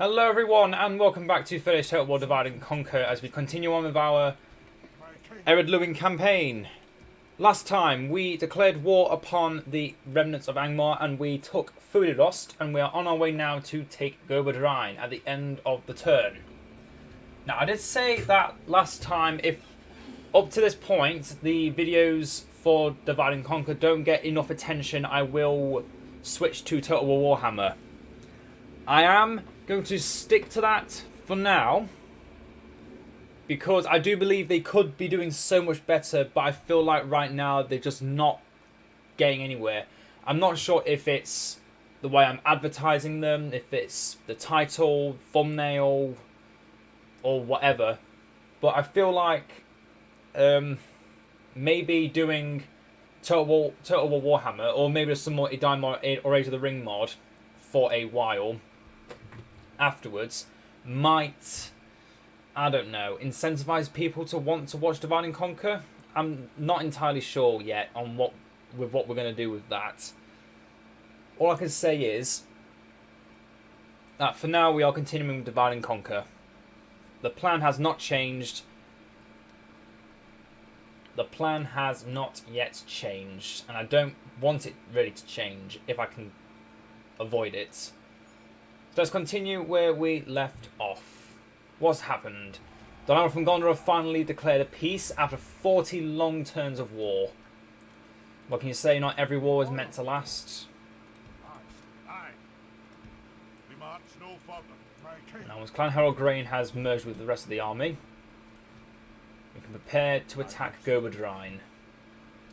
Hello everyone and welcome back to Further Total War Divide and Conquer as we continue on with our Ered Luin campaign. Last time we declared war upon the remnants of Angmar and we took Fulidost, and we are on our way now to take Dunadain at the end of the turn. Now I did say that last time, if up to this point the videos for Divide and Conquer don't get enough attention, I will switch to Total War Warhammer. I am going to stick to that for now because I do believe they could be doing so much better, but I feel like right now they're just not getting anywhere. I'm not sure if it's the way I'm advertising them, if it's the title, thumbnail, or whatever, but I feel like maybe doing Total War Warhammer, or maybe some more Ered or Age of the Ring mod for a while afterwards might, I don't know, incentivize people to want to watch Divide and Conquer. I'm not entirely sure yet on what we're going to do with that. All I can say is that for now we are continuing with Divide and Conquer. The plan has not changed. The plan has not yet changed, and I don't want it really to change if I can avoid it. So let's continue where we left off. What's happened? Dunadain from Gondor have finally declared a peace after 40 long turns of war. What can you say? Not every war is meant to last. Now, as Clan Harold Grain has merged with the rest of the army, we can prepare to attack Dunadain,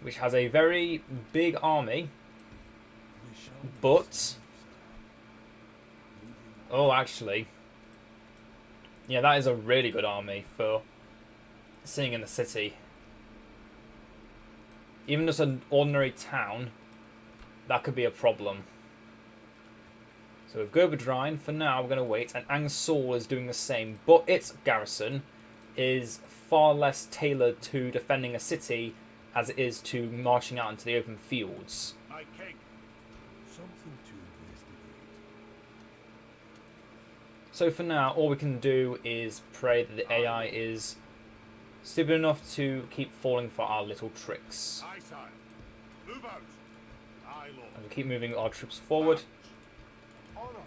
which has a very big army, but oh, actually, yeah, that is a really good army for sitting in the city. Even just an ordinary town, that could be a problem. So with Dunadain, for now, we're going to wait, and Angmar is doing the same, but its garrison is far less tailored to defending a city as it is to marching out into the open fields. So for now, all we can do is pray that the AI is stupid enough to keep falling for our little tricks. And we keep moving our troops forward.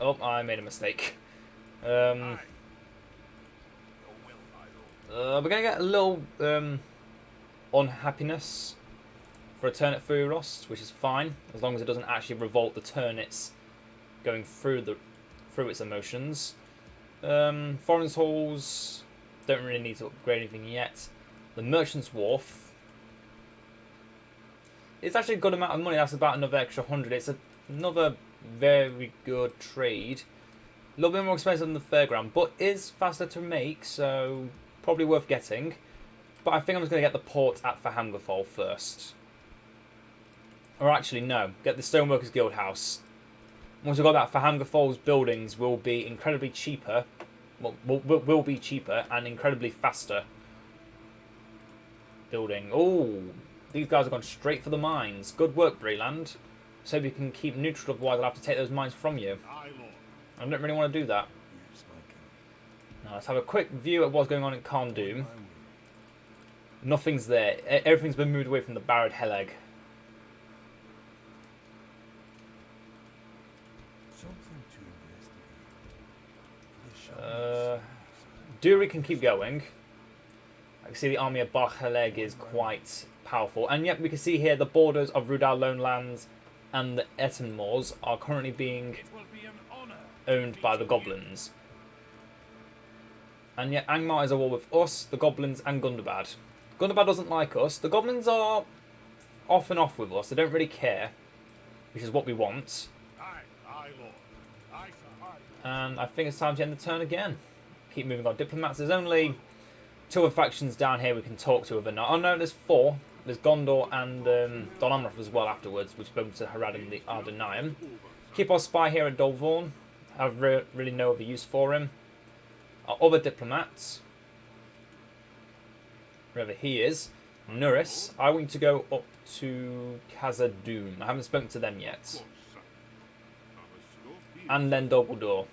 Oh, I made a mistake. We're going to get a little unhappiness for a turn at Fulidost, which is fine, as long as it doesn't actually revolt the turn it's going through its emotions. Foreign halls don't really need to upgrade anything yet. The Merchant's Wharf, it's actually a good amount of money. That's about another extra 100. It's another very good trade. A little bit more expensive than the Fairground, but is faster to make, so probably worth getting. But I think I'm just going to get the port at Fahamgafol first. Or actually, no, get the Stoneworkers Guild House. Once we've got that, Fahamgafol's buildings will be incredibly cheaper. Well, will be cheaper and incredibly faster building. Oh, these guys have gone straight for the mines. Good work, Breland. So we can keep neutral, otherwise I'll have to take those mines from you. I don't really want to do that. Now let's have a quick view at what's going on in Carndoom. Nothing's there. Everything's been moved away from the Barad Heleg. Duri can keep going. I can see the army of Bar Heleg is quite powerful. And yet we can see here the borders of Rudal Lone Lands and the Etten Moors are currently being owned by the Goblins. And yet Angmar is at war with us, the Goblins, and Gundabad. Gundabad doesn't like us. The Goblins are off and off with us. They don't really care, which is what we want. And I think it's time to end the turn again. Keep moving on. Diplomats. There's only 2 other factions down here we can talk to overnight. Oh no, there's 4. There's Gondor and Don Amroth as well afterwards. We've spoken to Harad and the Ardenayam. Keep our spy here at Dolvorn. I have really no other use for him. Our other diplomats, wherever he is, Nuris, I want to go up to Khazad-dûm. I haven't spoken to them yet. And then Double Door.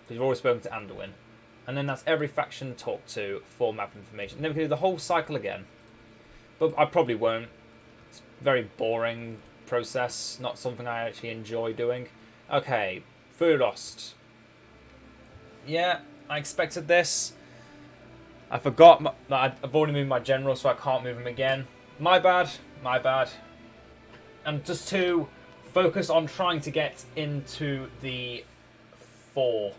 We've already spoken to Anduin. And then that's every faction talked to for map information. And then we can do the whole cycle again. But I probably won't. It's a very boring process. Not something I actually enjoy doing. Okay, Furost. Yeah, I expected this. I forgot that I've already moved my general, so I can't move him again. My bad, my bad. And just to focus on trying to get into the 4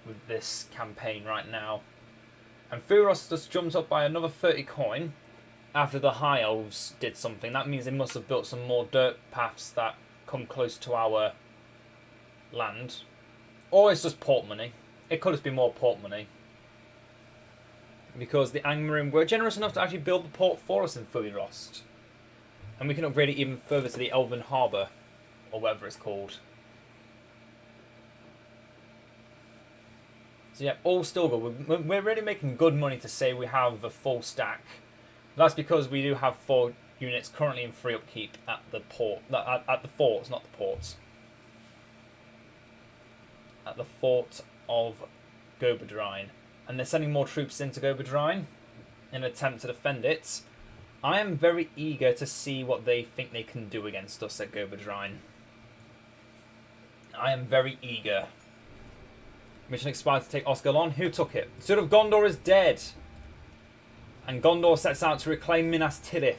with this campaign right now. And Furos just jumped up by another 30 coin after the High Elves did something. That means they must have built some more dirt paths that come close to our land. Or it's just port money. It could just be more port money. Because the Angmar were generous enough to actually build the port for us in Furost. And we can upgrade it even further to the Elven Harbour, or whatever it's called. So yeah, all still good. We're really making good money to say we have a full stack. That's because we do have 4 units currently in free upkeep at the port. At the forts, not the ports. At the fort of Gobadrine. And they're sending more troops into Gobadrine in an attempt to defend it. I am very eager to see what they think they can do against us at Gobadrine. I am very eager. Mission expired to take Osgiliath. Who took it? Sword of Gondor is dead. And Gondor sets out to reclaim Minas Tirith.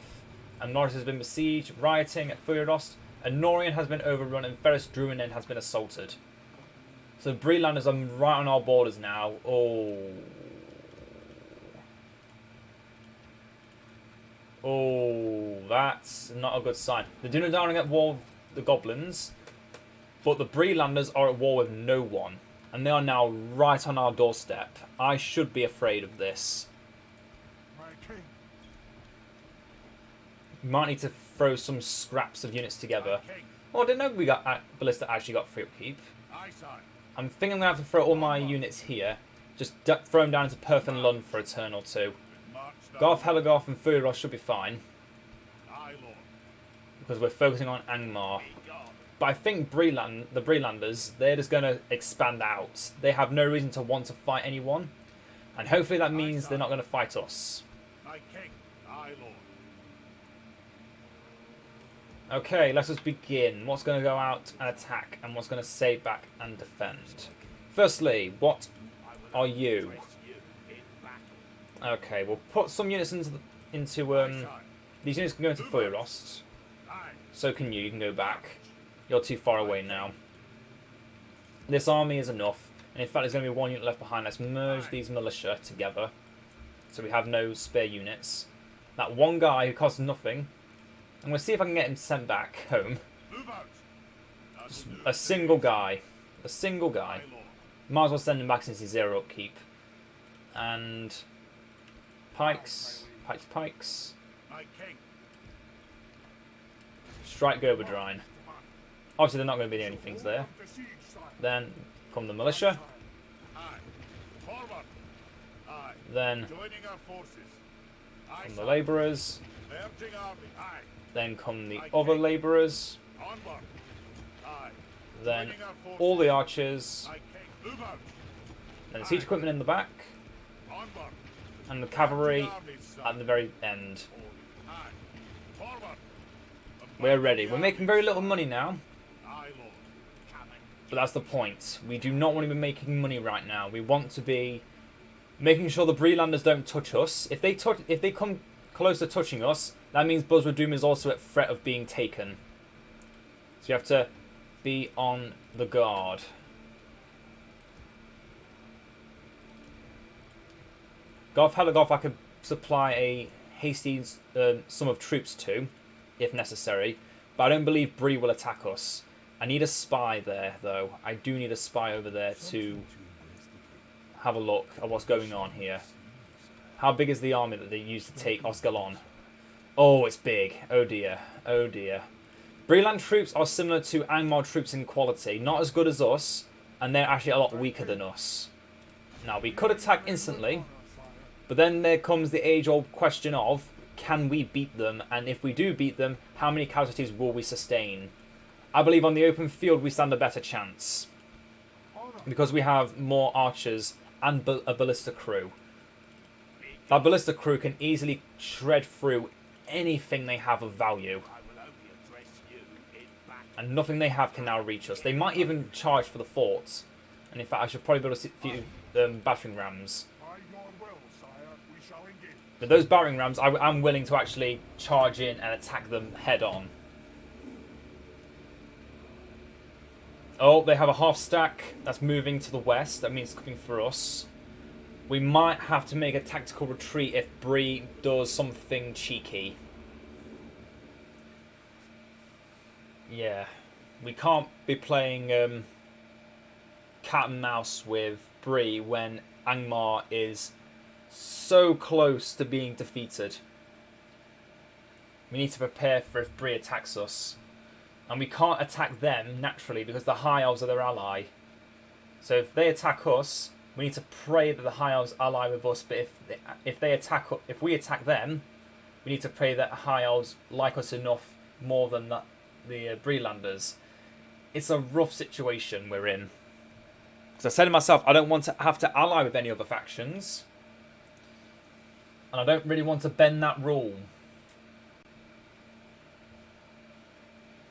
And Norris has been besieged, rioting at Furost. And Norien has been overrun and Ferris Druinen has been assaulted. So Breelanders are right on our borders now. Oh. Oh, that's not a good sign. The Dunadain are at war with the Goblins, but the Breelanders are at war with no one. And they are now right on our doorstep. I should be afraid of this. We might need to throw some scraps of units together. Oh, I didn't know we got Ballista actually got free upkeep. I'm thinking I'm going to have to throw all my units here. Just throw them down into Perth and Lund for a turn or two. Garth, Helagoth and Furos should be fine. Because we're focusing on Angmar. But I think the Breelanders, they're just going to expand out. They have no reason to want to fight anyone. And hopefully that means they're not going to fight us. Okay, let's just begin. What's going to go out and attack, and what's going to stay back and defend? Firstly, what are you? Okay, we'll put some units into these units can go into Furost. So can you. You can go back. You're too far away now. This army is enough, and in fact, there's going to be 1 unit left behind. Let's merge these militia together, so we have no spare units. That one guy who costs nothing. I'm going to see if I can get him sent back home. Just a single guy. A single guy. Might as well send him back since he's 0 upkeep. And pikes. Pikes, pikes. Strike Gobadrine. Obviously they're not going to be the only things there. Then come the militia. Then come the labourers. Then come the other labourers. Then all the archers. Then the siege equipment in the back. And the cavalry at the very end. We're ready. We're making very little money now. But that's the point. We do not want to be making money right now. We want to be making sure the Breelanders don't touch us. If they come close to touching us, that means Buzzard Doom is also at threat of being taken. So you have to be on the guard. Garth Helagoth I could supply a hasty sum of troops to, if necessary. But I don't believe Bree will attack us. I need a spy there, though. I do need a spy over there to have a look at what's going on here. How big is the army that they use to take Osgiliath? Oh, it's big. Oh dear. Oh dear. Breeland troops are similar to Angmar troops in quality. Not as good as us, and they're actually a lot weaker than us. Now, we could attack instantly, but then there comes the age-old question of, can we beat them? And if we do beat them, how many casualties will we sustain? I believe on the open field we stand a better chance. because we have more archers and a ballista crew. That ballista crew can easily shred through anything they have of value. And nothing they have can now reach us. They might even charge for the forts. And in fact, I should probably build a few battering rams. But those battering rams, I'm willing to actually charge in and attack them head on. Oh, they have a half stack that's moving to the west. That means coming for us. We might have to make a tactical retreat if Bree does something cheeky. Yeah, we can't be playing cat and mouse with Bree when Angmar is so close to being defeated. We need to prepare for if Bree attacks us. And we can't attack them naturally because the High Elves are their ally. So if they attack us, we need to pray that the High Elves ally with us. But if we attack them, we need to pray that High Elves like us enough more than the Breelanders. It's a rough situation we're in. Because I said to myself, I don't want to have to ally with any other factions. And I don't really want to bend that rule.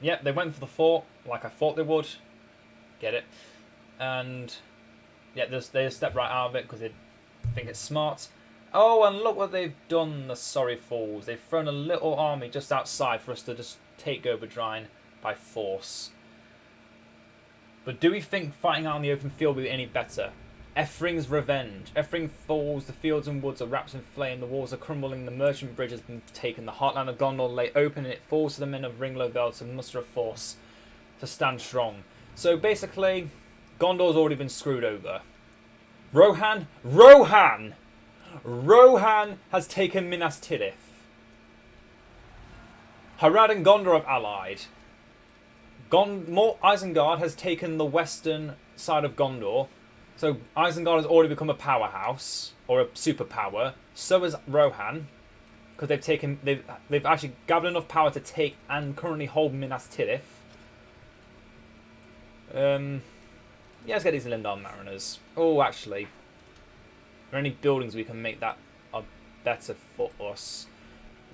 Yep, they went for the fort, like I thought they would. Get it. And yeah, they just stepped right out of it because they think it's smart. Oh, and look what they've done, the sorry fools. They've thrown a little army just outside for us to just take Dunadain by force. But do we think fighting out in the open field will be any better? Efring's revenge. Effring falls, the fields and woods are wrapped in flame, the walls are crumbling, the merchant bridge has been taken, the heartland of Gondor lay open, and it falls to the men of Ringlow to muster a force to stand strong. So basically, Gondor's already been screwed over. Rohan has taken Minas Tirith. Harad and Gondor have allied. Isengard has taken the western side of Gondor. So Isengard has already become a powerhouse or a superpower. So has Rohan, because they've actually gathered enough power to take and currently hold Minas Tirith. Yeah, let's get these Lindar Mariners. Oh, actually, are there any buildings we can make that are better for us?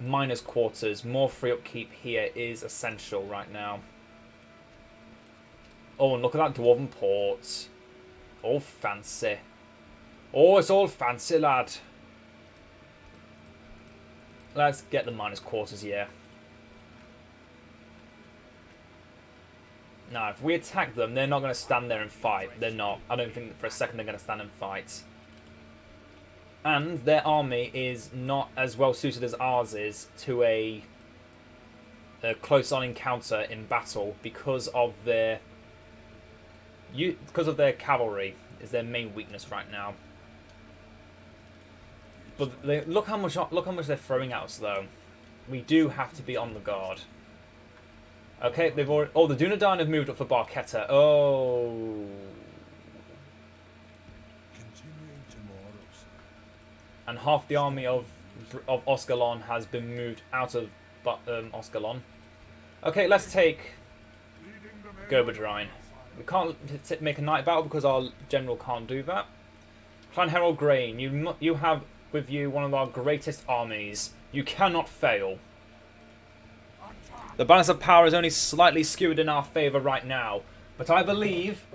Miners' quarters, more free upkeep here is essential right now. Oh, and look at that Dwarven port. All fancy. Oh, it's all fancy, lad. Let's get the miners' quarters here. Now, if we attack them, they're not going to stand there and fight. They're not. I don't think for a second they're going to stand and fight. And their army is not as well suited as ours is to a close-on encounter in battle because of their cavalry is their main weakness right now. But look how much they're throwing at us, though. We do have to be on the guard. Okay, they've already. Oh, the Dunadain have moved up for Barketta. Oh. And half the army of Oskalon has been moved out of Oskalon. Okay, let's take Dunadain. We can't make a night battle because our general can't do that. Clan Herald Grain, you have with you one of our greatest armies. You cannot fail. The balance of power is only slightly skewed in our favour right now, but I believe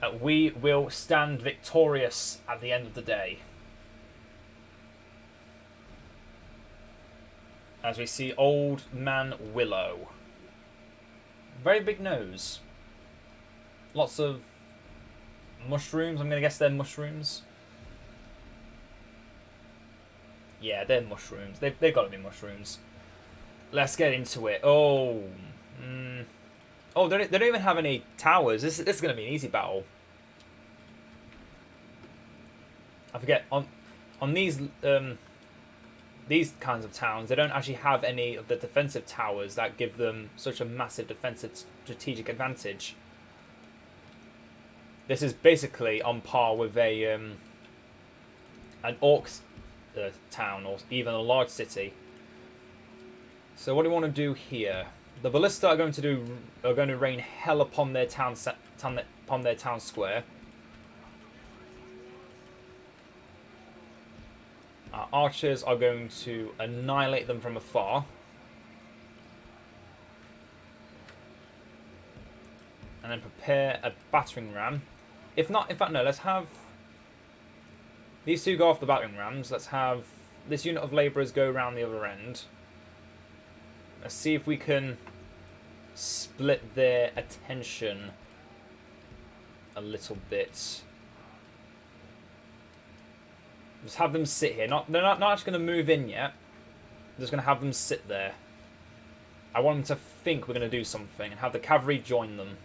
that we will stand victorious at the end of the day. As we see Old Man Willow. Very big nose. Lots of mushrooms. I'm going to guess they're mushrooms. Yeah, they're mushrooms. They've got to be mushrooms. Let's get into it. Oh. Oh, they don't even have any towers. This is going to be an easy battle. I forget. On these kinds of towns, they don't actually have any of the defensive towers that give them such a massive defensive strategic advantage. This is basically on par with an orc town or even a large city. So what do we want to do here? The ballista are going to rain hell upon their upon their town square. Our archers are going to annihilate them from afar. And then prepare a battering ram. If not, in fact, no, let's have these two go off the battering rams. Let's have this unit of labourers go around the other end. Let's see if we can split their attention a little bit. Just have them sit here. They're not actually going to move in yet. I'm just going to have them sit there. I want them to think we're going to do something and have the cavalry join them.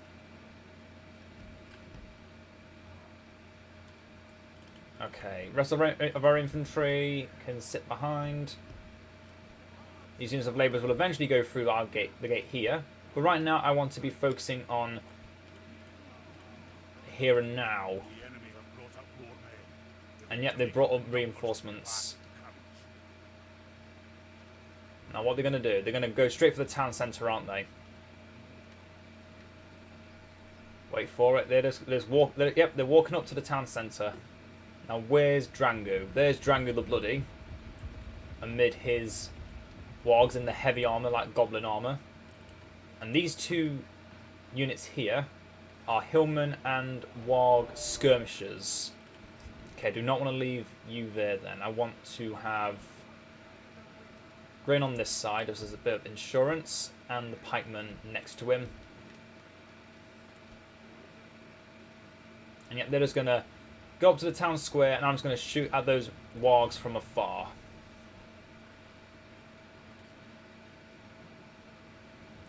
Okay, rest of our infantry can sit behind. These units of labourers will eventually go through the gate here. But right now I want to be focusing on here and now. And yet they've brought up reinforcements. Now what they're going to do, they're going to go straight for the town centre, aren't they? Wait for it, they're walking up to the town centre. Now where's Drango? There's Drango the Bloody. Amid his wargs in the heavy armour, like goblin armour. And these two units here are Hillman and Warg skirmishers. Okay, do not want to leave you there then. I want to have Grain on this side, just as a bit of insurance, and the pikeman next to him. And yet they're just going to go up to the town square, and I'm just going to shoot at those wargs from afar.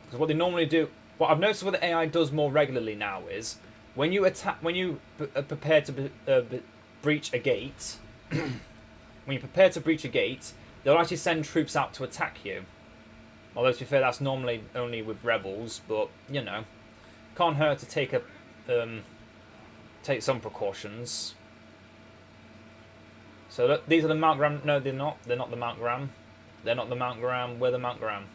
Because what they normally do, what I've noticed what the AI does more regularly now is, when you attack, when you prepare to breach a gate, they'll actually send troops out to attack you. Although to be fair, that's normally only with rebels, but you know, can't hurt to take some precautions. So these are the Mount Graham. No, they're not. They're not the Mount Graham. They're not the Mount Graham. We're the Mount Graham.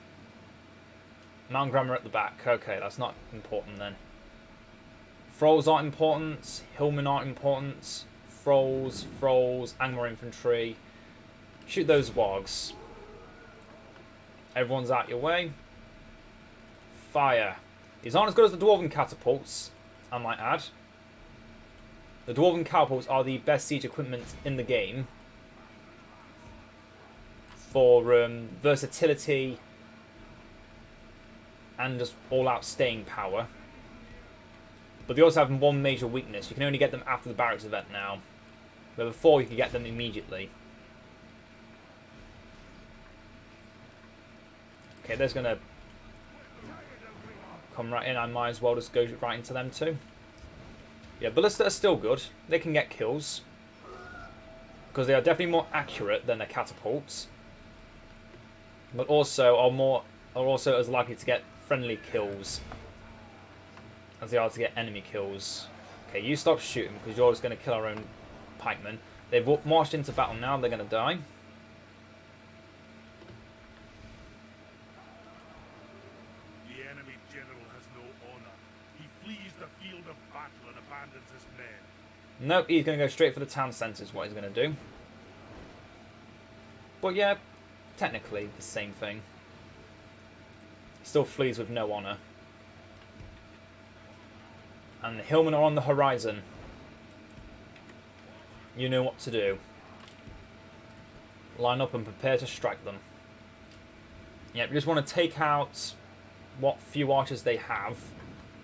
Mount Graham are at the back. Okay, that's not important then. Thralls aren't important. Hillmen aren't important. Thralls, Angmar infantry. Shoot those wargs. Everyone's out your way. Fire. These aren't as good as the Dwarven catapults, I might add. The Dwarven catapults are the best siege equipment in the game for versatility and just all-out staying power. But they also have one major weakness. You can only get them after the barracks event now. But before, you could get them immediately. Okay, there's going to come right in. I might as well just go right into them too. Yeah, ballista are still good. They can get kills. Because they are definitely more accurate than the catapults. But also are also as likely to get friendly kills as they are to get enemy kills. Okay, you stop shooting because you're just going to kill our own pikemen. They've marched into battle now. They're going to die. The enemy general has no honor. He flees the field of battle and abandons his men. Nope, he's going to go straight for the town centre is what he's going to do. But yeah, technically the same thing. He still flees with no honour. And the Hillmen are on the horizon. You know what to do. Line up and prepare to strike them. Yep, you just want to take out what few archers they have,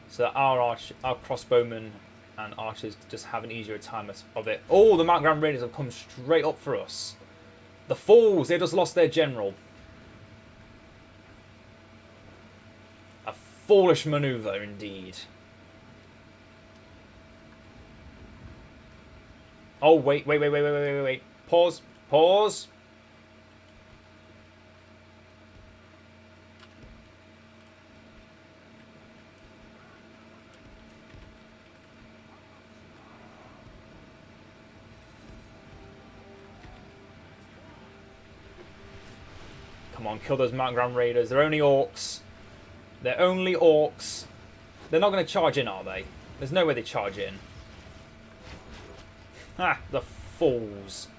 so that our crossbowmen and archers just have an easier time of it. Oh, the Mount Graham Raiders have come straight up for us. The fools! They just lost their general. A foolish manoeuvre indeed. Oh, wait. Pause. Come on, kill those Mount Graham Raiders. They're only orcs. They're not going to charge in, are they? There's no way they charge in. Ah, the fools.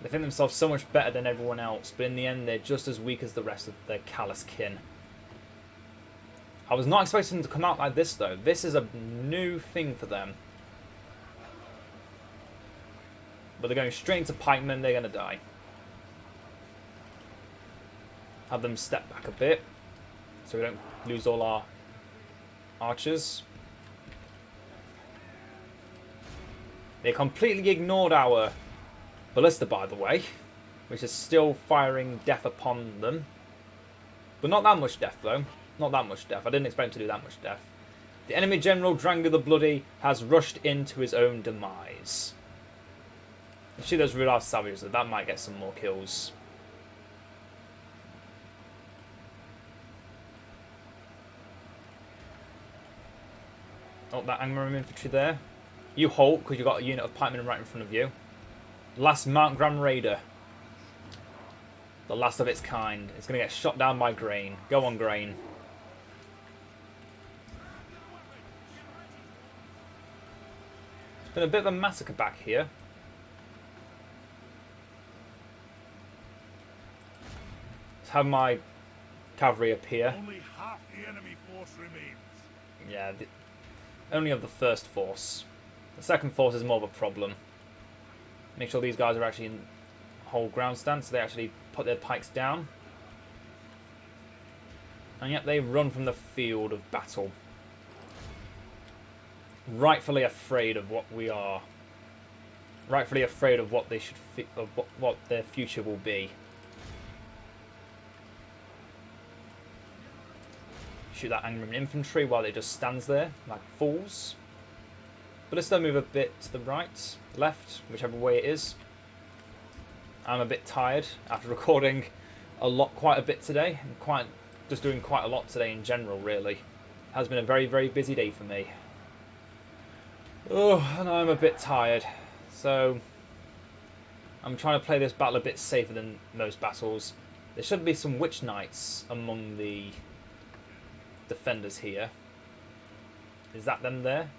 They think themselves so much better than everyone else, but in the end they're just as weak as the rest of their callous kin. I was not expecting them to come out like this though. This is a new thing for them. But they're going straight into pikemen, they're going to die. Have them step back a bit, so we don't lose all our archers. They completely ignored our ballista, by the way, which is still firing death upon them. But not that much death, though. Not that much death. I didn't expect him to do that much death. The enemy general, Drango the Bloody, has rushed into his own demise. Shoot those real life savages, that might get some more kills. Oh, that Angmar infantry there. You halt, because you've got a unit of pikemen right in front of you. Last Mount Grand Raider. The last of its kind. It's going to get shot down by Grain. Go on, Grain. It's been a bit of a massacre back here. Let's have my cavalry appear. Only half the enemy force remains. Yeah, only of the first force. The second force is more of a problem. Make sure these guys are actually in whole ground stance, so they actually put their pikes down. And yet they run from the field of battle. Rightfully afraid of what we are. Rightfully afraid of what they should of what their future will be. Shoot that Angmar infantry while it just stands there like fools. But let's still move a bit to the right, left, whichever way it is. I'm a bit tired after recording quite a bit today, and just doing quite a lot today in general. Really, it has been a very, very busy day for me. Oh, and I'm a bit tired, so I'm trying to play this battle a bit safer than most battles. There should be some witch knights among the defenders here. Is that them there?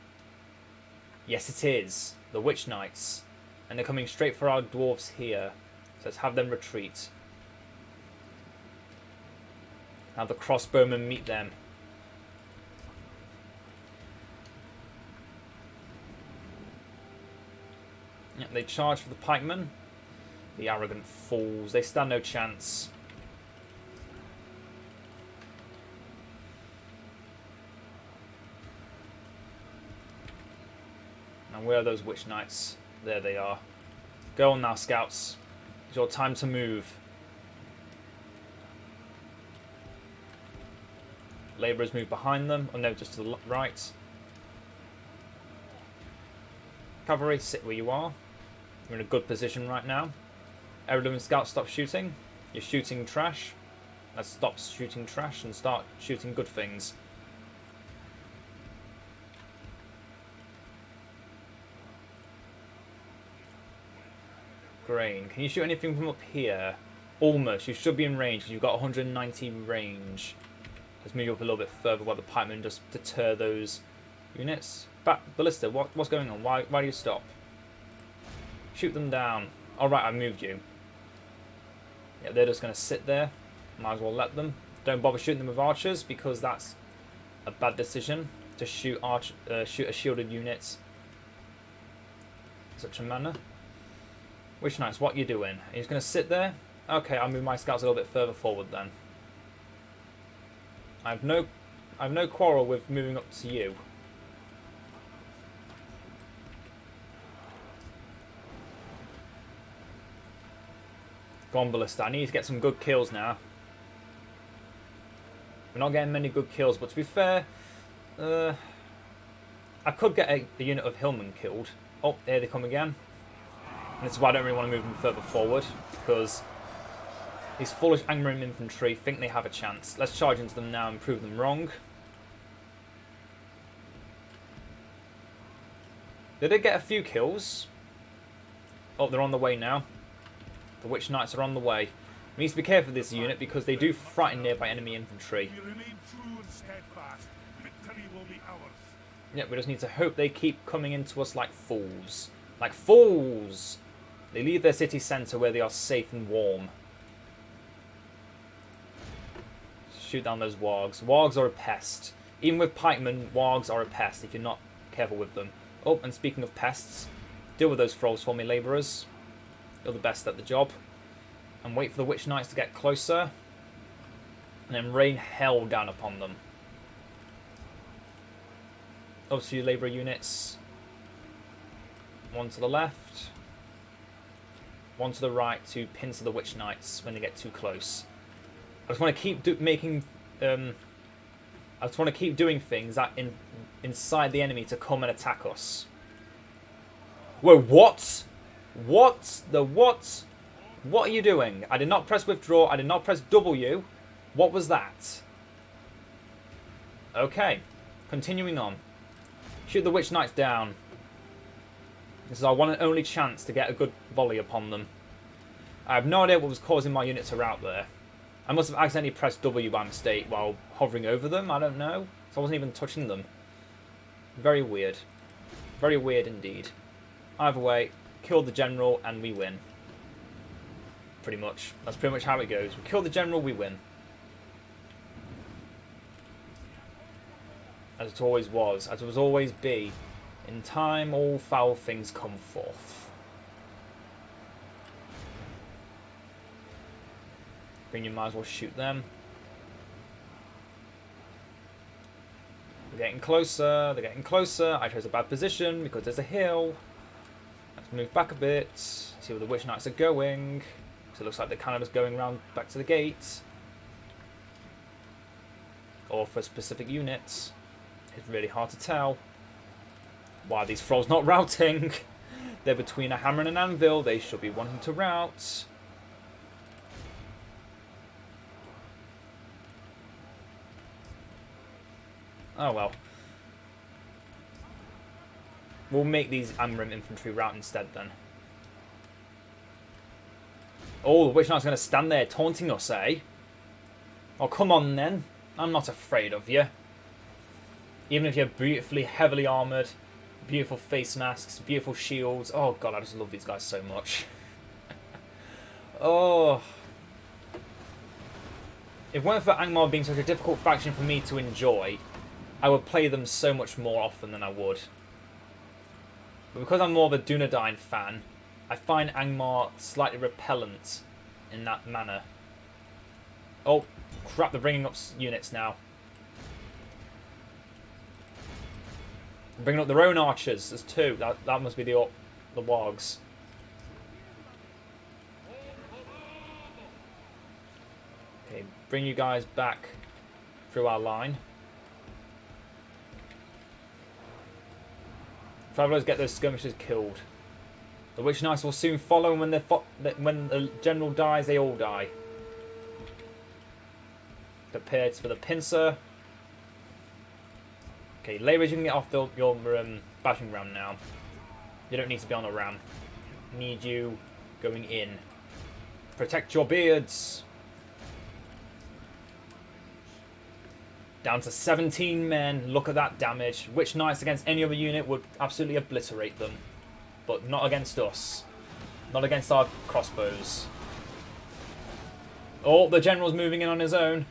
Yes, it is. The witch knights. And they're coming straight for our dwarves here. So let's have them retreat. Have the crossbowmen meet them. Yep, they charge for the pikemen. The arrogant fools. They stand no chance. And where are those witch knights? There they are. Go on now, scouts. It's your time to move. Labourers move behind them. Oh no, just to the right. Cavalry, sit where you are. You're in a good position right now. Ered Luin scouts, stop shooting. You're shooting trash. Let's stop shooting trash and start shooting good things. Grain. Can you shoot anything from up here? Almost. You should be in range because you've got 190 range. Let's move you up a little bit further while the pikemen just deter those units. Ballista, what's going on? Why do you stop? Shoot them down. Alright, I moved you. Yeah, they're just going to sit there. Might as well let them. Don't bother shooting them with archers because that's a bad decision to shoot a shielded unit in such a manner. Witch Knights, what you doing? Are you just going to sit there? Okay, I'll move my scouts a little bit further forward then. I have no quarrel with moving up to you. Go on, Ballista. I need to get some good kills now. We're not getting many good kills, but to be fair, I could get a unit of Hillmen killed. Oh, there they come again. And this is why I don't really want to move them further forward, because these foolish Angmar infantry think they have a chance. Let's charge into them now and prove them wrong. They did get a few kills. Oh, they're on the way now. The Witch Knights are on the way. We need to be careful of this unit because they do frighten nearby enemy infantry. If we remain true and steadfast, victory will be ours. Yeah, we just need to hope they keep coming into us like fools. Like fools! They leave their city centre where they are safe and warm. Shoot down those wargs. Wargs are a pest. Even with pikemen, wargs are a pest if you're not careful with them. Oh, and speaking of pests, deal with those thralls for me, labourers. You're the best at the job. And wait for the witch knights to get closer. And then rain hell down upon them. Obviously, labourer units. One to the left. One to the right to pincer the witch knights when they get too close. I just want to keep I just want to keep doing things that inside the enemy to come and attack us. Whoa, what? What? The what? What are you doing? I did not press withdraw. I did not press W. What was that? Okay. Continuing on. Shoot the witch knights down. This is our one and only chance to get a good volley upon them. I have no idea what was causing my unit to rout there. I must have accidentally pressed W by mistake while hovering over them. I don't know. So I wasn't even touching them. Very weird. Very weird indeed. Either way, kill the general and we win. Pretty much. That's pretty much how it goes. We kill the general, we win. As it always was. As it will always be. In time, all foul things come forth. You might as well shoot them. They're getting closer. They're getting closer. I chose a bad position because there's a hill. Let's move back a bit. See where the witch knights are going. So it looks like they're kind of just going around back to the gate. Or for specific units. It's really hard to tell. Why are these thralls not routing? They're between a hammer and an anvil. They should be wanting to rout. Oh well. We'll make these Angmar infantry rout instead then. Oh, the witch knight's going to stand there taunting us, eh? Oh, come on then. I'm not afraid of you. Even if you're beautifully heavily armoured, beautiful face masks, beautiful shields. Oh god, I just love these guys so much. Oh. If it weren't for Angmar being such a difficult faction for me to enjoy, I would play them so much more often than I would. But because I'm more of a Dunadain fan, I find Angmar slightly repellent in that manner. Oh, crap, they're bringing up units now. They're bringing up their own archers. There's two. That must be the wargs. Okay, bring you guys back through our line. Travellers, get those skirmishers killed. The witch knights will soon follow, and when the general dies, they all die. Prepare for the pincer. Okay, labourers, you can get off your battering ram now. You don't need to be on a ram. Need you going in. Protect your beards. Down to 17 men. Look at that damage. Witch knights against any other unit would absolutely obliterate them. But not against us. Not against our crossbows. Oh, the general's moving in on his own.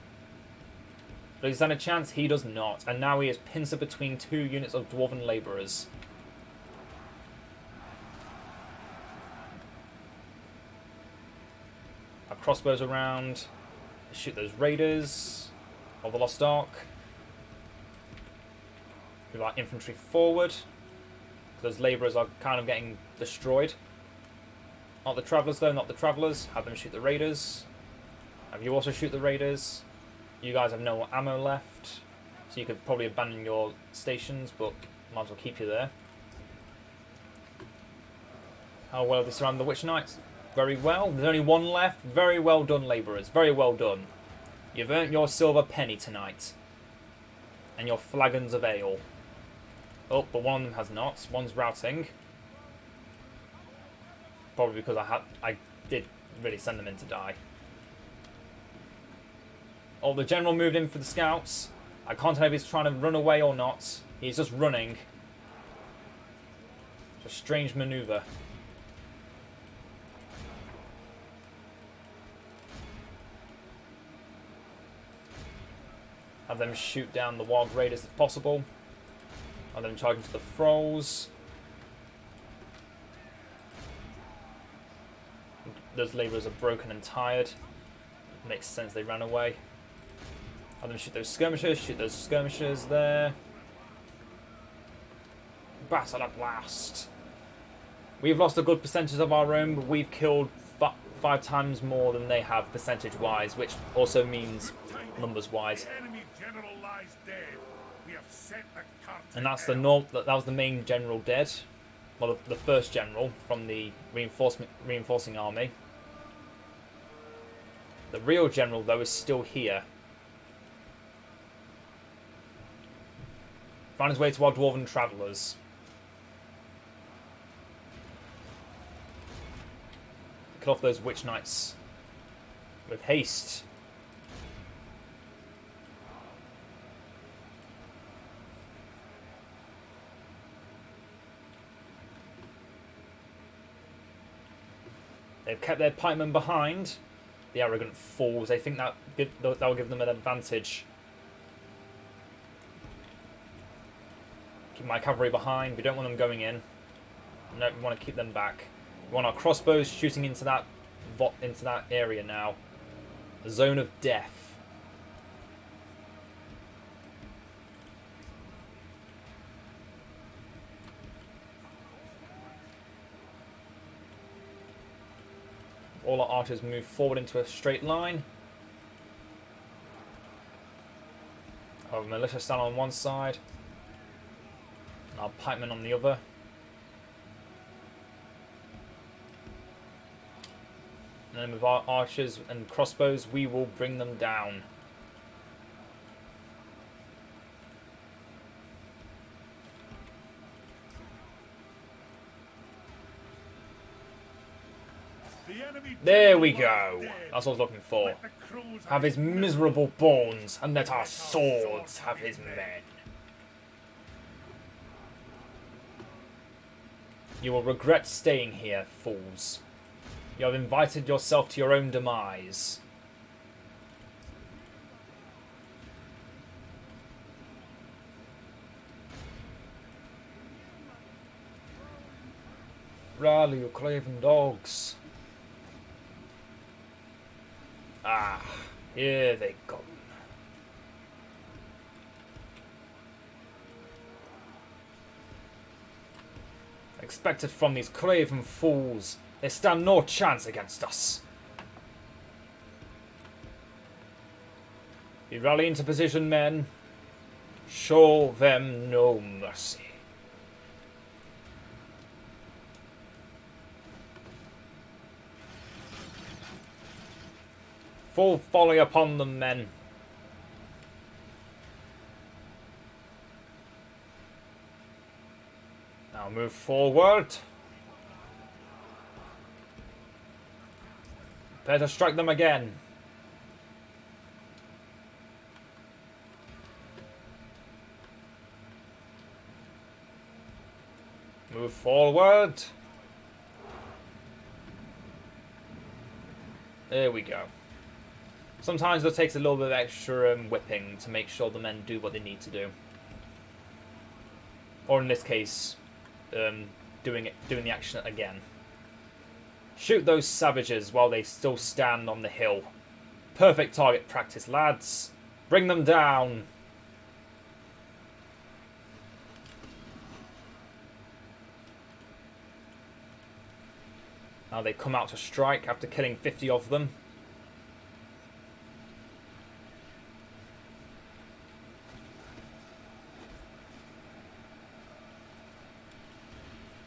Does he stand a chance? He does not. And now he is pincer between two units of dwarven labourers. Our crossbows around. Shoot those raiders of the Lost Ark. Move our infantry forward. Those labourers are kind of getting destroyed. Not the travellers though, not the travellers. Have them shoot the raiders. Have you also shoot the raiders. You guys have no ammo left. So you could probably abandon your stations, but might as well keep you there. How well they surround the witch knights? Very well. There's only one left. Very well done, labourers. Very well done. You've earned your silver penny tonight. And your flagons of ale. Oh, but one of them has not. One's routing. Probably because I did really send them in to die. Oh, the general moved in for the scouts. I can't tell if he's trying to run away or not. He's just running. It's a strange maneuver. Have them shoot down the wild raiders if possible. Have them charging to the thralls. Those labourers are broken and tired. Makes sense they ran away. Have them shoot those skirmishers there. Battle at last. We've lost a good percentage of our own, but we've killed 5 times more than they have percentage-wise, which also means numbers-wise. And that's the that was the main general dead. Well, the first general from the reinforcing army. The real general, though, is still here. Found his way to our dwarven travellers. Kill off those witch knights with haste. They've kept their pikemen behind. The arrogant fools. They think that will give them an advantage. Keep my cavalry behind. We don't want them going in. No, we want to keep them back. We want our crossbows shooting into that area now. The zone of death. All our archers move forward into a straight line. Our militia stand on one side. And our pikemen on the other. And then with our archers and crossbows, we will bring them down. There we go. That's what I was looking for. Have his miserable bones, and let our swords have his men. You will regret staying here, fools. You have invited yourself to your own demise. Rally, you craven dogs. Ah, here they come. Expected from these craven fools. They stand no chance against us. You rally into position, men. Show them no mercy. Full volley upon them, men. Now move forward. Prepare to strike them again. Move forward. There we go. Sometimes it takes a little bit of extra whipping to make sure the men do what they need to do. Or in this case, doing the action again. Shoot those savages while they still stand on the hill. Perfect target practice, lads. Bring them down. Now they come out to strike after killing 50 of them.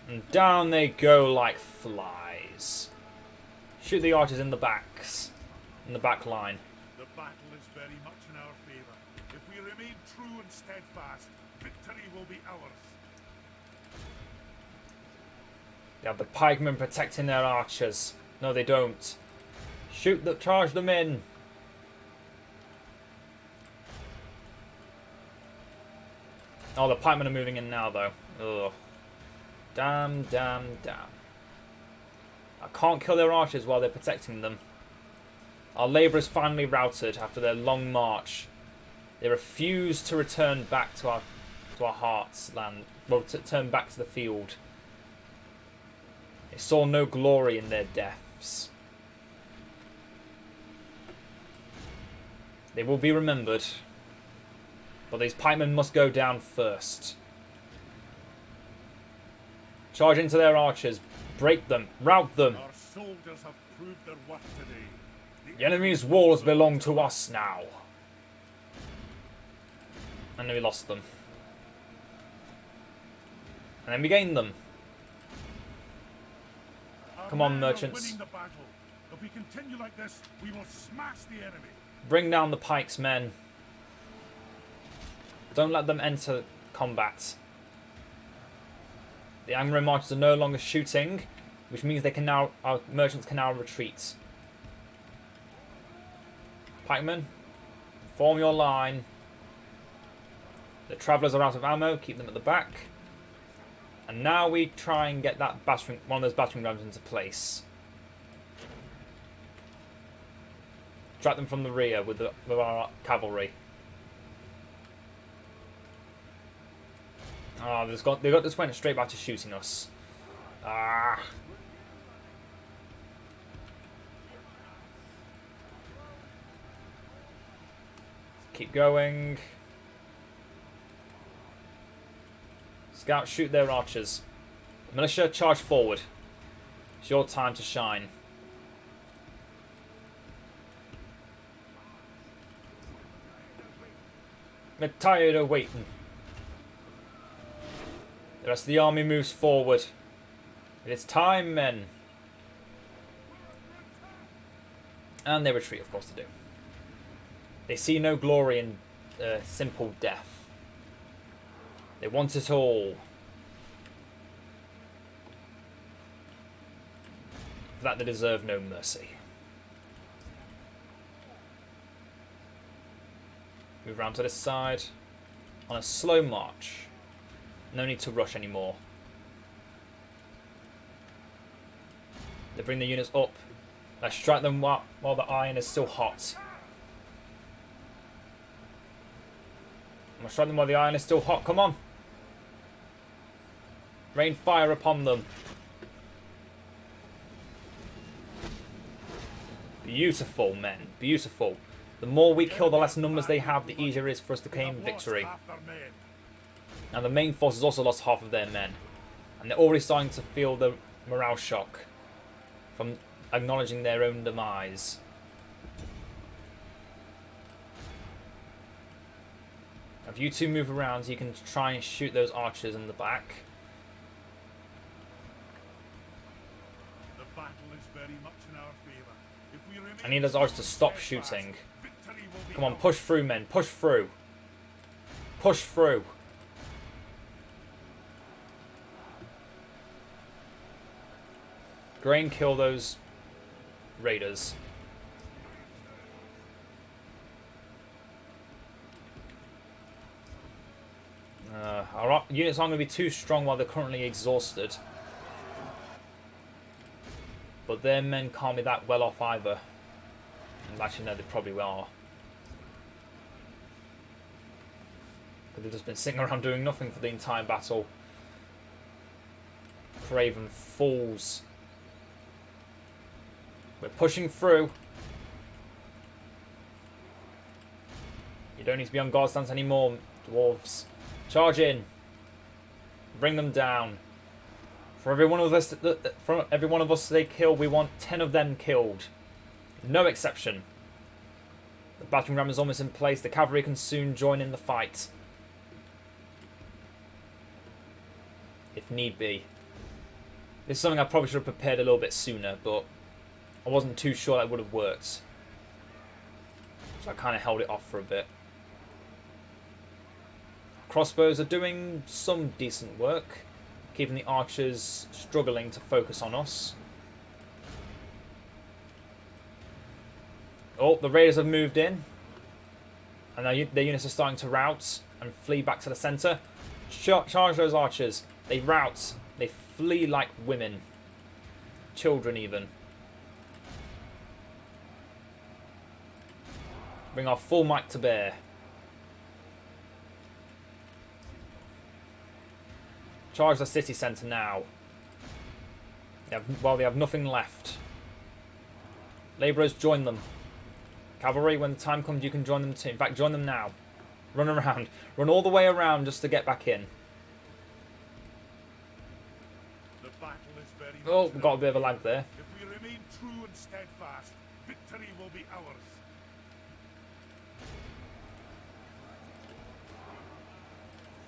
And down they go like flies. Shoot the archers in the backs. In the back line. The battle is very much in our favour. If we remain true and steadfast, victory will be ours. They have the pikemen protecting their archers. No, they don't. Charge them in. Oh, the pikemen are moving in now, though. Ugh. Damn, damn, damn. I can't kill their archers while they're protecting them. Our labourers finally routed after their long march. They refuse to return back to our hearts land. Well, to turn back to the field. They saw no glory in their deaths. They will be remembered. But these pikemen must go down first. Charge into their archers. Break them. Rout them. Our soldiers have proved their worth today. The enemy's walls belong to us now. And then we lost them. And then we gained them. Come on, merchants. Winning the battle. If we continue like this, we will smash the enemy. Bring down the pikes, men. Don't let them enter combat. The Angmar marchers are no longer shooting, which means they can now, our merchants can now retreat. Pikemen, form your line. The travellers are out of ammo, keep them at the back. And now we try and get that battering, one of those battering rams into place. Track them from the rear with our cavalry. Ah, they got this went straight back to shooting us. Ah. Keep going. Scouts, shoot their archers. Militia, charge forward. It's your time to shine. We're tired of waiting. The rest of the army moves forward. It's time, men. And they retreat, of course they do. They see no glory in simple death. They want it all. For that they deserve no mercy. Move round to this side. On a slow march. No need to rush anymore. They bring the units up. Let's strike them while the iron is still hot. I'm going to strike them while the iron is still hot. Come on. Rain fire upon them. Beautiful, men. Beautiful. The more we kill, the less numbers they have, the easier it is for us to claim victory. And the main force has also lost half of their men. And they're already starting to feel the morale shock from acknowledging their own demise. If you two move around, you can try and shoot those archers in the back. The battle is very much in our favor. If we remain I need those archers to stop shooting. Come on, push through, men. Push through. Push through. Grain, kill those raiders. Our units aren't going to be too strong while they're currently exhausted. But their men can't be that well off either. And actually, no, they probably are. But they've just been sitting around doing nothing for the entire battle. Craven fools. We're pushing through. You don't need to be on guard stance anymore, dwarves. Charge in. Bring them down. For every one of us they kill, we want 10 of them killed. No exception. The battering ram is almost in place. The cavalry can soon join in the fight. If need be. This is something I probably should have prepared a little bit sooner, but I wasn't too sure that would have worked. So I kind of held it off for a bit. Crossbows are doing some decent work, keeping the archers struggling to focus on us. Oh, the raiders have moved in. And now their units are starting to rout and flee back to the centre. Charge those archers. They rout. They flee like women. Children even. Bring our full might to bear. Charge the city centre now. They have nothing left. Labourers, join them. Cavalry, when the time comes, you can join them too. In fact, join them now. Run around. Run all the way around just to get back in. The battle is very Oh, much we've got a bit of a lag there. If we remain true and steadfast, victory will be ours.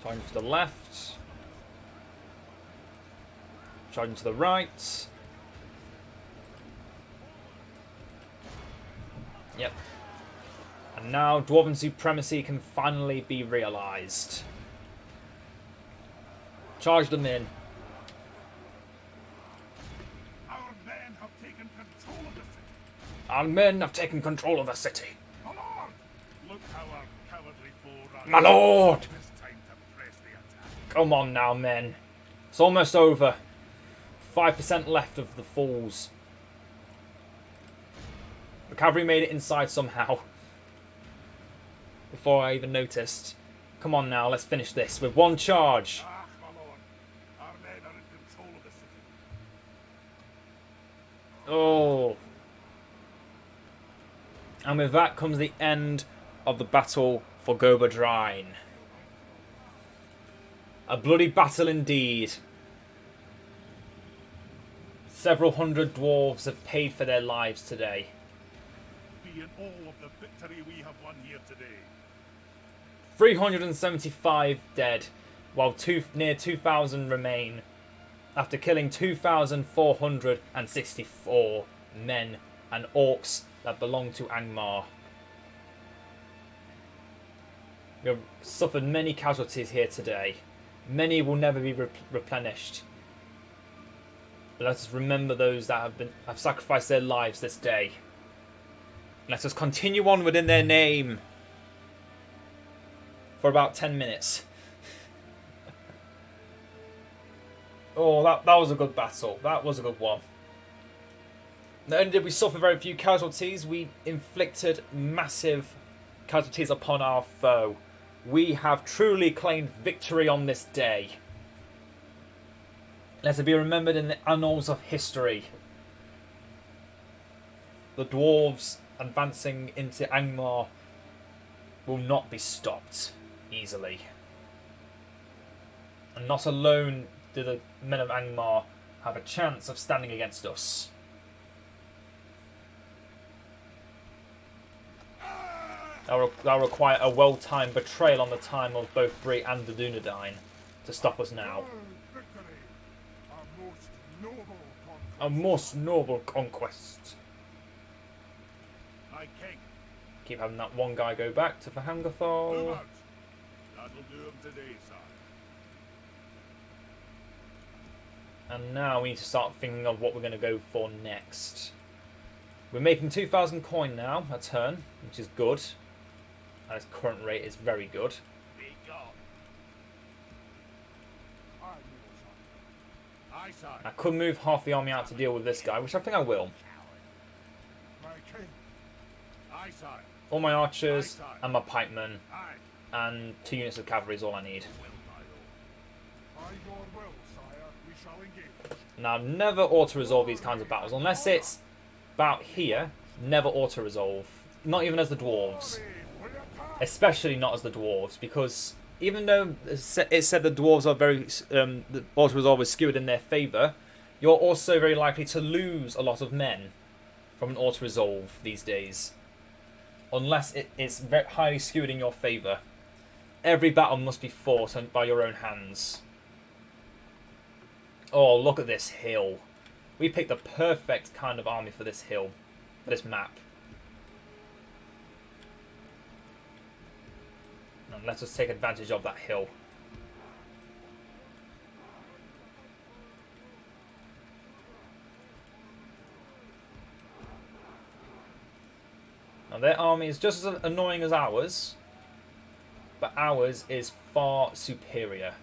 Charging to the left. Charging to the right. Yep. And now Dwarven supremacy can finally be realised. Charge them in. Our men have taken control of the city. Our men have taken control of the city. My lord! Look how our cowardly foe ran. My lord! It is time to press the attack. Come on now, men. It's almost over. 5% left of the fools. The cavalry made it inside somehow. Before I even noticed. Come on now, let's finish this with one charge. Ah, my lord. Our men are in control of the city. Oh. And with that comes the end of the battle for Gobodrine. A bloody battle indeed. Several hundred dwarves have paid for their lives today. Be in awe of the victory we have won here today. 375 dead, while near 2,000 remain, after killing 2,464 men and orcs that belong to Angmar. We have suffered many casualties here today. Many will never be replenished. But let us remember those that have sacrificed their lives this day. Let us continue on within their name for about 10 minutes. Oh, that was a good battle. That was a good one. Not only did we suffer very few casualties, we inflicted massive casualties upon our foe. We have truly claimed victory on this day. Let it be remembered in the annals of history. The dwarves advancing into Angmar will not be stopped easily. And not alone do the men of Angmar have a chance of standing against us. That'll require a well-timed betrayal on the time of both Bree and the Dunadain to stop us now. Victory! Our most noble conquest. A most noble conquest. My king. Keep having that one guy go back to Move Fahangathol. out. That'll do him today, sire. And now we need to start thinking of what we're going to go for next. We're making 2,000 coin now a turn, which is good. And its current rate is very good. Be gone. Aye, sire. I could move half the army out to deal with this guy, which I think I will. My king. Aye, sire. All my archers and my pikemen Aye. and 2 units of cavalry is all I need. By your will, sire, we shall engage. Now, never auto-resolve these kinds of battles. Unless it's about here, never auto-resolve. Not even as the dwarves. Especially not as the dwarves, because even though it said the dwarves are very... the auto-resolve is skewed in their favour, you're also very likely to lose a lot of men from an auto-resolve these days. Unless it's very highly skewed in your favour. Every battle must be fought by your own hands. Oh, look at this hill. We picked the perfect kind of army for this hill, for this map. And let us take advantage of that hill. Now their army is just as annoying as ours, but ours is far superior.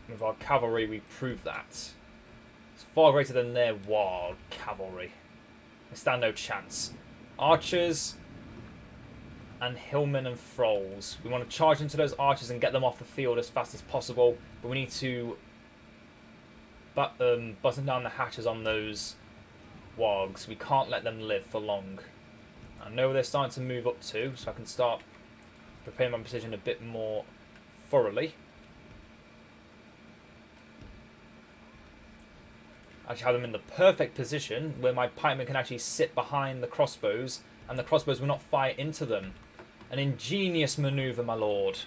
With our cavalry, we prove that. It's far greater than their wild cavalry. They stand no chance. Archers and hillmen and thralls. We want to charge into those archers and get them off the field as fast as possible. But we need to button down the hatches on those wargs. We can't let them live for long. I know where they're starting to move up to, so I can start preparing my position a bit more thoroughly. Actually have them in the perfect position where my pikemen can actually sit behind the crossbows and the crossbows will not fire into them. An ingenious manoeuvre, my lord.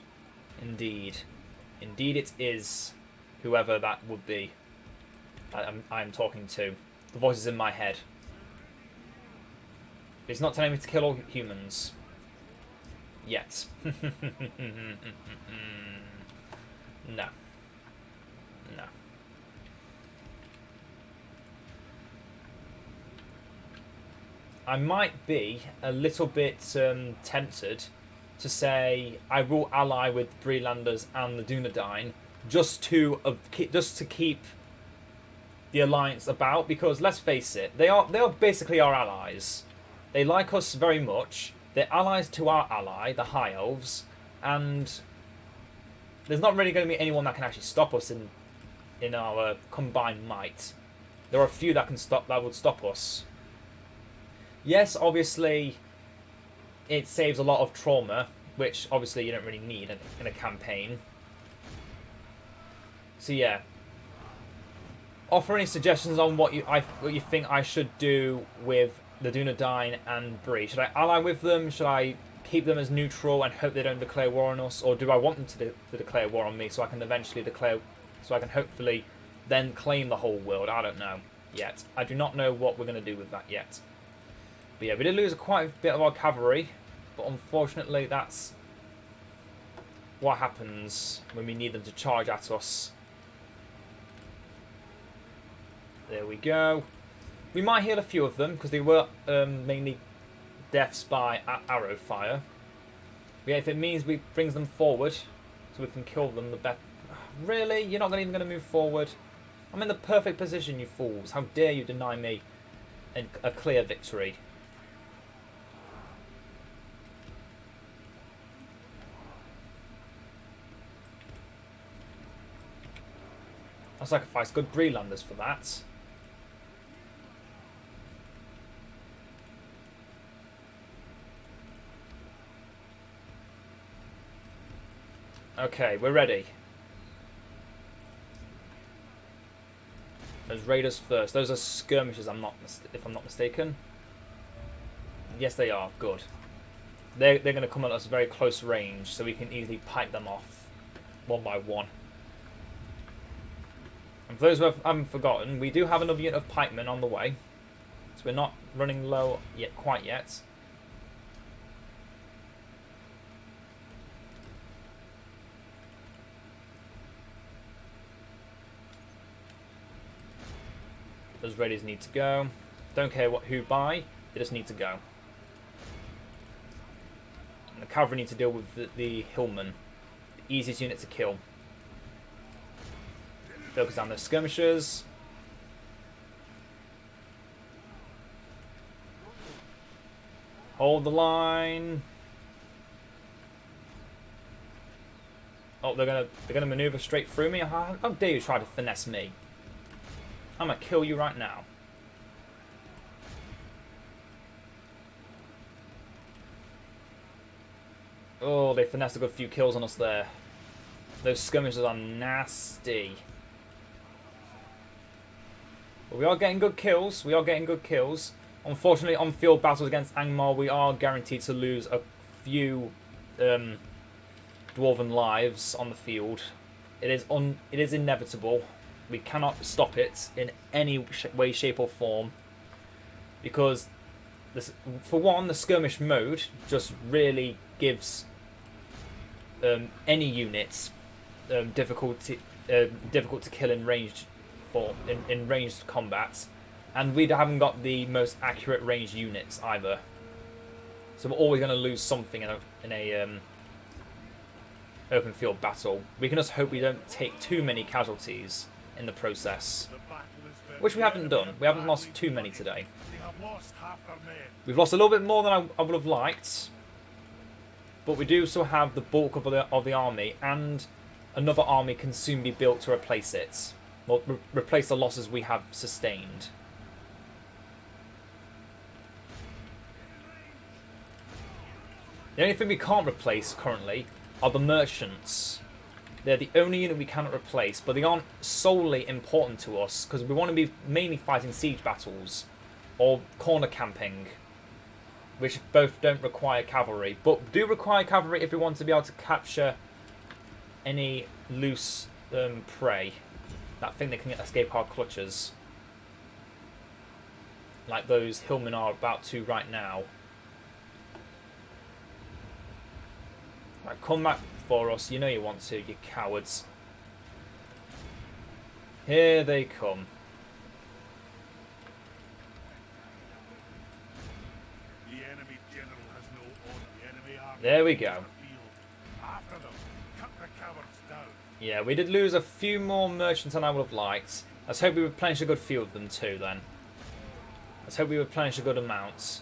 Indeed. Indeed it is. Whoever that would be I'm talking to. The voice is in my head. It's not telling me to kill all humans. Yet. No. No. I might be a little bit tempted to say I will ally with Breelanders and the Dunadain just to keep the alliance about, because let's face it, they are basically our allies. They like us very much. They're allies to our ally, the High Elves, and there's not really going to be anyone that can actually stop us in our combined might. There are a few that would stop us. Yes, obviously, it saves a lot of trauma, which obviously you don't really need in a campaign. So yeah, offer any suggestions on what you think I should do with the Dunadain and Bree. Should I ally with them? Should I keep them as neutral and hope they don't declare war on us, or do I want them to declare war on me so I can eventually hopefully then claim the whole world? I don't know yet. I do not know what we're going to do with that yet. But yeah, we did lose quite a bit of our cavalry, but unfortunately that's what happens when we need them to charge at us. There we go. We might heal a few of them because they were mainly deaths by arrow fire. But yeah, if it means we brings them forward so we can kill them, the better. Really? You're not even going to move forward? I'm in the perfect position, you fools. How dare you deny me a clear victory? I'll sacrifice good Breelanders for that. Okay, we're ready. Those raiders first. Those are skirmishers, if I'm not mistaken. Yes, they are. Good. They're going to come at us very close range, so we can easily pipe them off one by one. And for those who haven't forgotten, we do have another unit of pikemen on the way, so we're not running low quite yet. Those raiders need to go. Don't care who buy, they just need to go. And the cavalry need to deal with the hillmen, the easiest unit to kill. Focus on the skirmishers. Hold the line. Oh, they're gonna maneuver straight through me. How dare you try to finesse me? I'm gonna kill you right now. Oh, they finessed a good few kills on us there. Those skirmishers are nasty. But we are getting good kills. We are getting good kills. Unfortunately, on field battles against Angmar, we are guaranteed to lose a few dwarven lives on the field. It is inevitable. We cannot stop it in any way, shape, or form, because for one, the skirmish mode just really gives any units difficulty difficult to kill in ranged in ranged combat, and we haven't got the most accurate ranged units either. So we're always going to lose something in a open field battle. We can just hope we don't take too many casualties in the process, which we haven't done. We haven't lost too many today. We've lost a little bit more than I would have liked, but we do still have the bulk of the army, and another army can soon be built to replace it. Well, replace the losses we have sustained. The only thing we can't replace currently are the merchants. They're the only unit we cannot replace, but they aren't solely important to us because we want to be mainly fighting siege battles or corner camping, which both don't require cavalry, but do require cavalry if we want to be able to capture any loose prey. That thing that can escape our clutches. Like those hillmen are about to right now. Right, come back for us. You know you want to, you cowards. Here they come. The enemy general has no honor. The enemy army There we go. after them. Cut the cowards down. Yeah, we did lose a few more merchants than I would have liked. Let's hope we replenish a good few of them too then. Let's hope we replenish a good amount.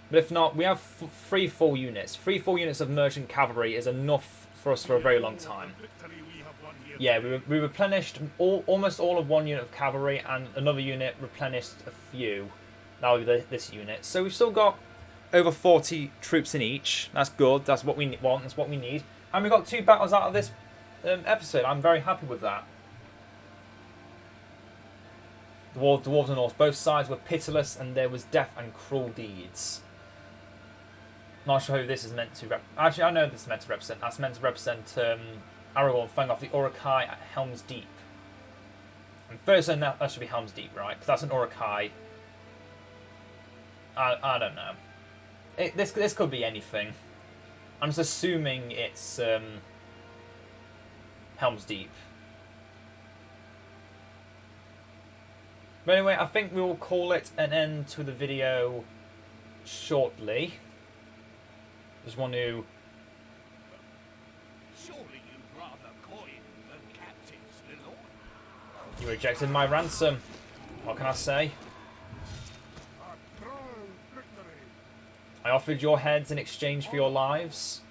But if not, we have 3 full units. 3 full units of merchant cavalry is enough for us for a very long time. Yeah, we replenished almost all of 1 unit of cavalry, and another unit replenished a few. That would be this unit. So we've still got over 40 troops in each. That's good. That's what we want. That's what we need. And we got 2 battles out of this episode. I'm very happy with that. The Dwarves and Norse, both sides were pitiless, and there was death and cruel deeds. Not sure who this is meant to actually, I know this is meant to represent. That's meant to represent Aragorn fighting off the Uruk-hai at Helm's Deep. And first, that should be Helm's Deep, right? Because that's an Uruk-hai. I don't know. This could be anything. I'm just assuming it's Helm's Deep. But anyway, I think we will call it an end to the video shortly. Just want to... Surely you'd rather coin than captives, little. You rejected my ransom. What can I say? A proud victory. I offered your heads in exchange for your lives.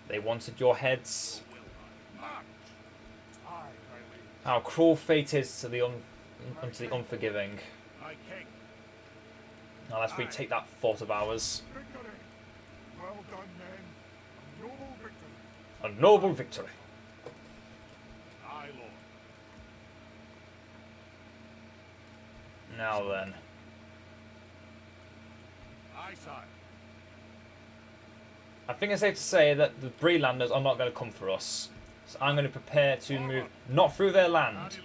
They wanted your heads. March. Aye, my liege. How cruel fate is to the unto the unforgiving. My king. Now let's retake that fort of ours. Victory. Well done, men. A noble victory. A noble victory. Aye, lord. Now then. Aye, sire. I think it's safe to say that the Breelanders are not going to come for us. So I'm going to prepare to move not through their land.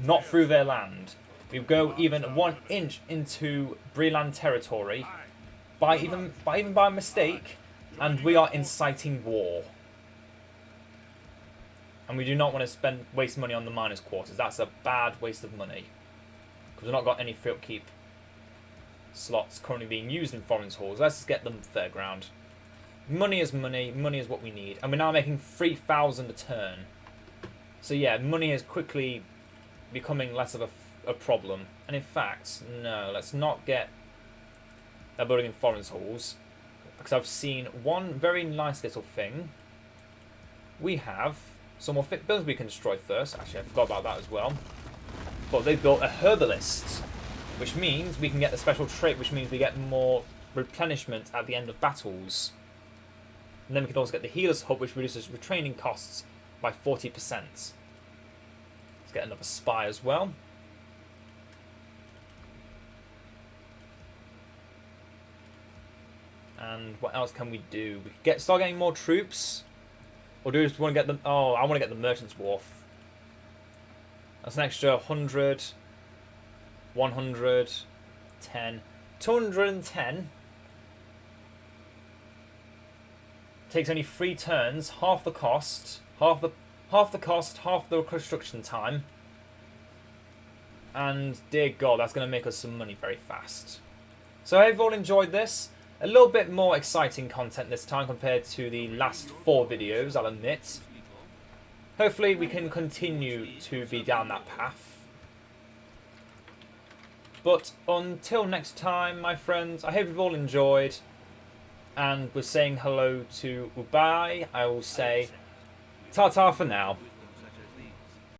Not through their land. We go even 1 inch into Breeland territory by even by mistake, and we are inciting war. And we do not want to waste money on the miners' quarters. That's a bad waste of money, because we've not got any free upkeep slots currently being used in foreign halls. Let's just get them fair ground. Money is money. Money is what we need, and we're now making 3,000 a turn. So yeah, money is quickly becoming less of a problem. And in fact, no, let's not get a building in foreign halls, because I've seen one very nice little thing. We have some more fit buildings we can destroy first. Actually, I forgot about that as well. But they built a herbalist, which means we can get the special trait, which means we get more replenishment at the end of battles. And then we can also get the healer's hub, which reduces retraining costs by 40%. Let's get another spy as well. And what else can we do? We can start getting more troops. Or do we just want to get them? Oh, I want to get the Merchant's Wharf. That's an extra 100, 100, 10, 210. Takes only 3 turns, half the cost. Half the cost, half the construction time. And dear God, that's going to make us some money very fast. So I hope you've all enjoyed this. A little bit more exciting content this time compared to the last 4 videos, I'll admit. Hopefully we can continue to be down that path. But until next time, my friends, I hope you've all enjoyed. And we're saying hello to Ubai. I will say ta-ta for now.